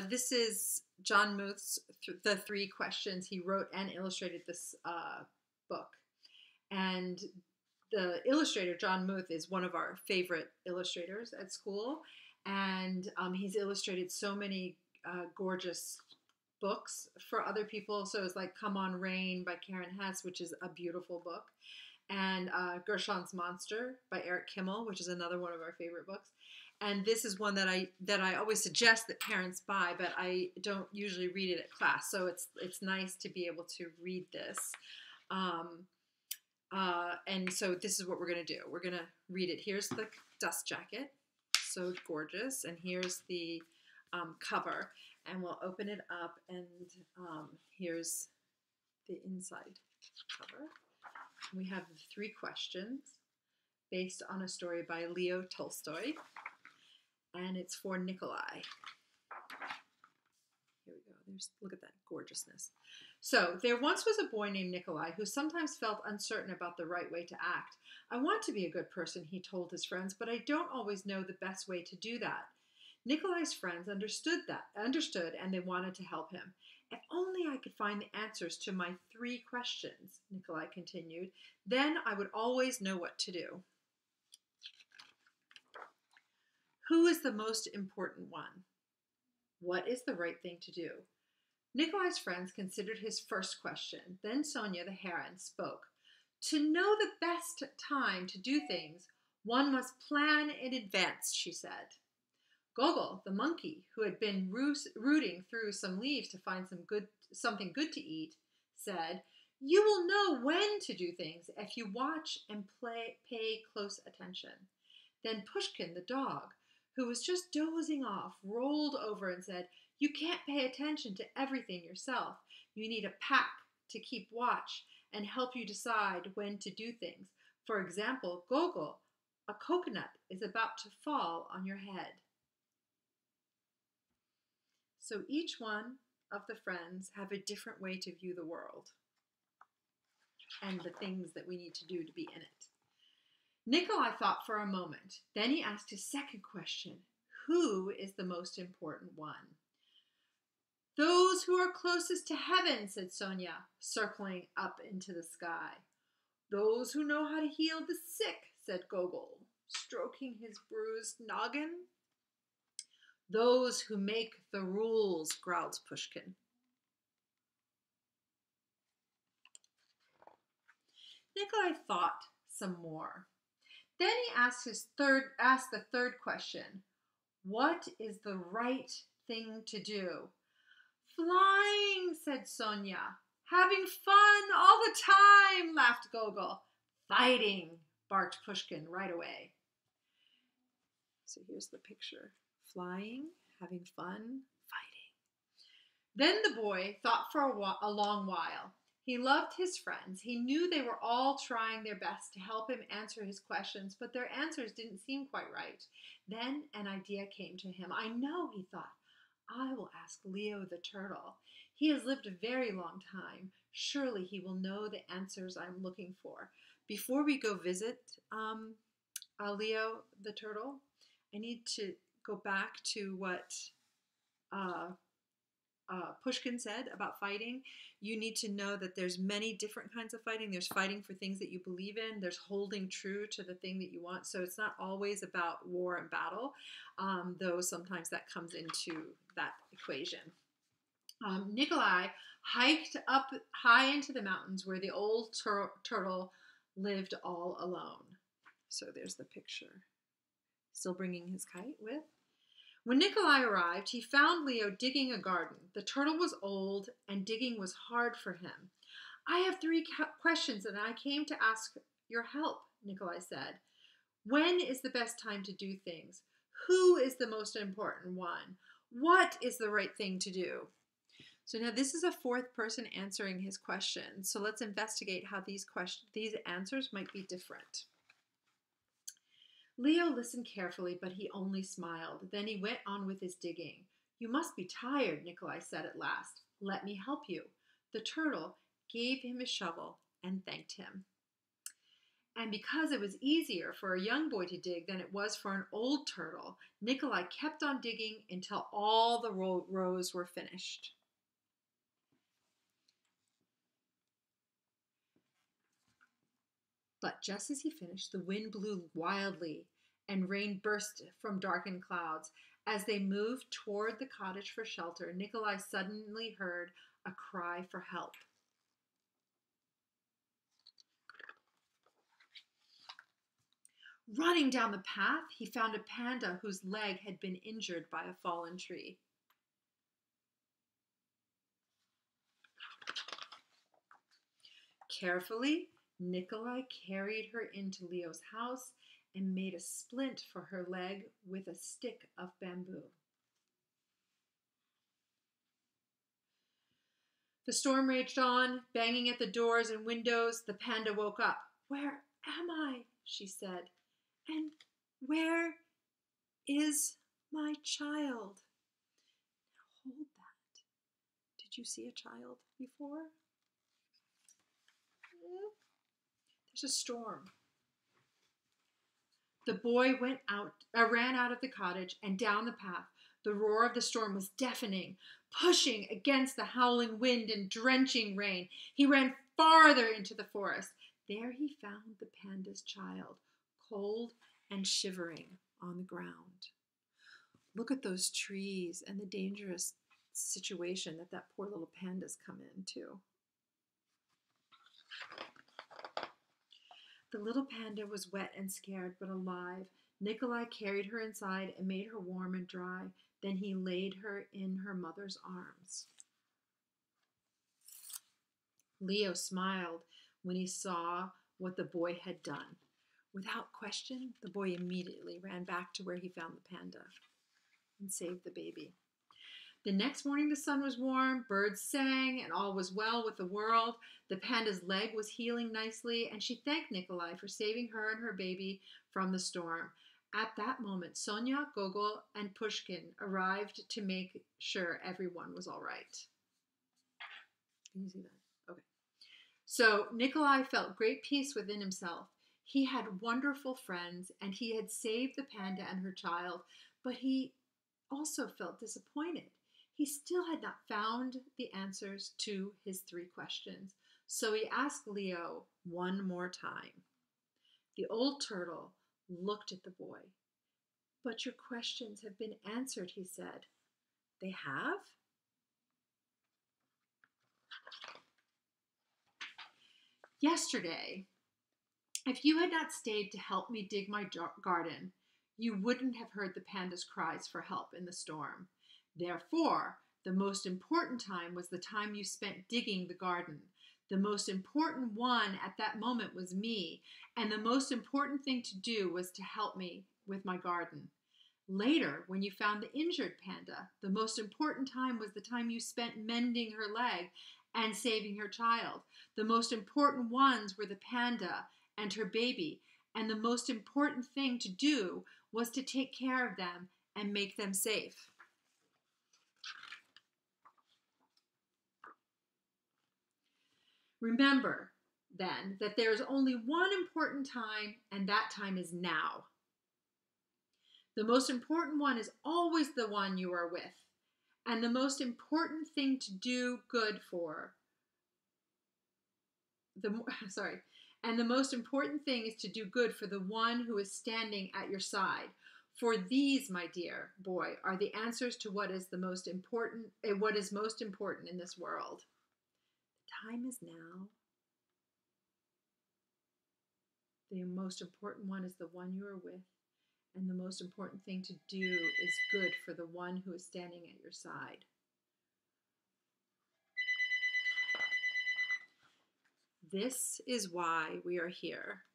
This is John Muth's The Three Questions. He wrote and illustrated this book. And the illustrator, John Muth, is one of our favorite illustrators at school. And he's illustrated so many gorgeous books for other people. So it's like Come On Rain by Karen Hess, which is a beautiful book. And Gershon's Monster by Eric Kimmel, which is another one of our favorite books. And this is one that I always suggest that parents buy, but I don't usually read it at class. So it's nice to be able to read this. And so this is what we're going to do. We're going to read it. Here's the dust jacket. So gorgeous. And here's the cover. And we'll open it up. And here's the inside cover. We have the 3 questions based on a story by Leo Tolstoy. And it's for Nikolai. Here we go. Look at that gorgeousness. So, there once was a boy named Nikolai who sometimes felt uncertain about the right way to act. I want to be a good person, he told his friends, but I don't always know the best way to do that. Nikolai's friends understood and they wanted to help him. If only I could find the answers to my 3 questions, Nikolai continued, then I would always know what to do. Who is the most important one? What is the right thing to do? Nikolai's friends considered his first question. Then Sonia the heron spoke. To know the best time to do things, one must plan in advance, she said. Gogol, the monkey, who had been rooting through some leaves to find something good to eat, said, You will know when to do things if you watch and pay close attention. Then Pushkin, the dog, who was just dozing off, rolled over and said, You can't pay attention to everything yourself. You need a pack to keep watch and help you decide when to do things. For example, Gogol, a coconut is about to fall on your head. So each one of the friends have a different way to view the world and the things that we need to do to be in it. Nikolai thought for a moment. Then he asked his second question. Who is the most important one? Those who are closest to heaven, said Sonia, circling up into the sky. Those who know how to heal the sick, said Gogol, stroking his bruised noggin. Those who make the rules, growled Pushkin. Nikolai thought some more. Then he asked the third question. What is the right thing to do? Flying, said Sonia. Having fun all the time, laughed Gogol. Fighting, barked Pushkin right away. So here's the picture. Flying, having fun, fighting. Then the boy thought for a long while. He loved his friends. He knew they were all trying their best to help him answer his questions, but their answers didn't seem quite right. Then an idea came to him. I know, he thought. I will ask Leo the turtle. He has lived a very long time. Surely he will know the answers I'm looking for. Before we go visit Leo the turtle, I need to go back to what Pushkin said about fighting. You need to know that there's many different kinds of fighting. There's fighting for things that you believe in. There's holding true to the thing that you want. So it's not always about war and battle, though sometimes that comes into that equation. Nikolai hiked up high into the mountains where the old turtle lived all alone. So there's the picture. Still bringing his kite with. When Nikolai arrived, he found Leo digging a garden. The turtle was old, and digging was hard for him. I have 3 questions, and I came to ask your help, Nikolai said. When is the best time to do things? Who is the most important one? What is the right thing to do? So now this is a 4th person answering his question. So let's investigate how these answers might be different. Leo listened carefully, but he only smiled. Then he went on with his digging. You must be tired, Nikolai said at last. Let me help you. The turtle gave him a shovel and thanked him. And because it was easier for a young boy to dig than it was for an old turtle, Nikolai kept on digging until all the rows were finished. But just as he finished, the wind blew wildly, and rain burst from darkened clouds. As they moved toward the cottage for shelter, Nikolai suddenly heard a cry for help. Running down the path, he found a panda whose leg had been injured by a fallen tree. Carefully, Nikolai carried her into Leo's house and made a splint for her leg with a stick of bamboo. The storm raged on, banging at the doors and windows. The panda woke up. "Where am I?" she said. "And where is my child?" Now hold that. Did you see a child before? There's a storm. The boy ran out of the cottage and down the path. The roar of the storm was deafening, pushing against the howling wind and drenching rain. He ran farther into the forest. There he found the panda's child, cold and shivering on the ground. Look at those trees and the dangerous situation that poor little panda's come into. The little panda was wet and scared, but alive. Nikolai carried her inside and made her warm and dry. Then he laid her in her mother's arms. Leo smiled when he saw what the boy had done. Without question, the boy immediately ran back to where he found the panda and saved the baby. The next morning the sun was warm, birds sang, and all was well with the world. The panda's leg was healing nicely, and she thanked Nikolai for saving her and her baby from the storm. At that moment, Sonia, Gogol, and Pushkin arrived to make sure everyone was all right. Can you see that? Okay. So Nikolai felt great peace within himself. He had wonderful friends, and he had saved the panda and her child, but he also felt disappointed. He still had not found the answers to his 3 questions. So he asked Leo one more time. The old turtle looked at the boy. "But your questions have been answered," he said. "They have?" "Yesterday, if you had not stayed to help me dig my garden, you wouldn't have heard the panda's cries for help in the storm. Therefore, the most important time was the time you spent digging the garden. The most important one at that moment was me, and the most important thing to do was to help me with my garden. Later, when you found the injured panda, the most important time was the time you spent mending her leg and saving her child. The most important ones were the panda and her baby, and the most important thing to do was to take care of them and make them safe." Remember, then, that there is only one important time, and that time is now. The most important one is always the one you are with, and the most important thing to do good for. And the most important thing is to do good for the one who is standing at your side. For these, my dear boy, are the answers to what is most important in this world. The time is now. The most important one is the one you are with, and the most important thing to do is good for the one who is standing at your side. This is why we are here.